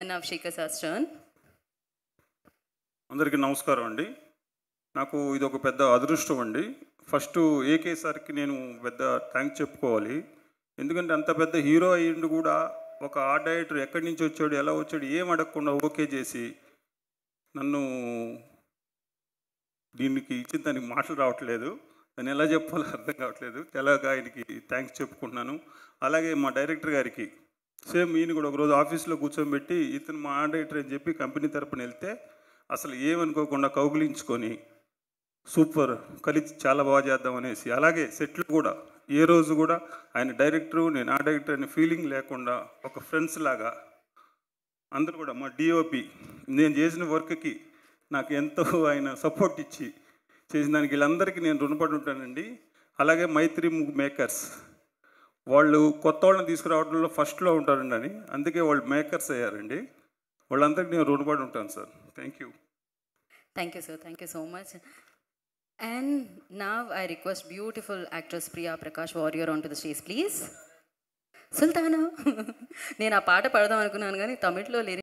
Navshika Sir's turn. అందరికీ నమస్కారం అండి. నాకు ఇది ఒక పెద్ద అదృష్టం అండి. ఫస్ట్ ఏకే సార్కి నేను పెద్ద థ్యాంక్స్ చెప్పుకోవాలి. ఎందుకంటే అంత పెద్ద హీరో అయ్యిండు కూడా ఒక ఆర్ట్ డైరెక్టర్ ఎక్కడి నుంచి వచ్చాడు, ఎలా వచ్చాడు, ఏం అడగకుండా ఓకే చేసి నన్ను దీనికి ఇచ్చిన దానికి మాటలు రావట్లేదు. దాన్ని ఎలా చెప్పాలో అర్థం కావట్లేదు. ఎలాగా ఆయనకి థ్యాంక్స్ చెప్పుకుంటున్నాను. అలాగే మా డైరెక్టర్ గారికి సేమ్ ఈయన కూడా ఒకరోజు ఆఫీస్లో కూర్చోబెట్టి ఇతను మా ఆర్ట్ డైరెక్టర్ అని చెప్పి కంపెనీ తరపున వెళ్తే అసలు ఏమనుకోకుండా కౌగిలించుకొని సూపర్ కలిసి చాలా బాగా చేద్దాం అనేసి, అలాగే సెట్లు కూడా ఏ రోజు కూడా ఆయన డైరెక్టరు నేను ఆ డైరెక్టర్ అనే ఫీలింగ్ లేకుండా ఒక ఫ్రెండ్స్ లాగా అందరూ కూడా మా డిఓపి నేను చేసిన వర్క్కి నాకు ఎంతో ఆయన సపోర్ట్ ఇచ్చి చేసిన దానికి వీళ్ళందరికీ నేను రుణపడి ఉంటానండి. అలాగే మైత్రి మేకర్స్ వాళ్ళు కొత్త వాళ్ళని తీసుకురావడంలో ఫస్ట్లో ఉంటారండి అని, అందుకే వాళ్ళు మేకర్స్ అయ్యారండి. వాళ్ళందరికీ నేను రుణపడి ఉంటాను sir. Thank you. Thank you, sir. Thank you so much. And now I request beautiful actress Priya Prakash Warrior onto the stage, please. Sultana నేను ఆ పాట పాడదాం అనుకున్నాను కానీ తమిళ్లో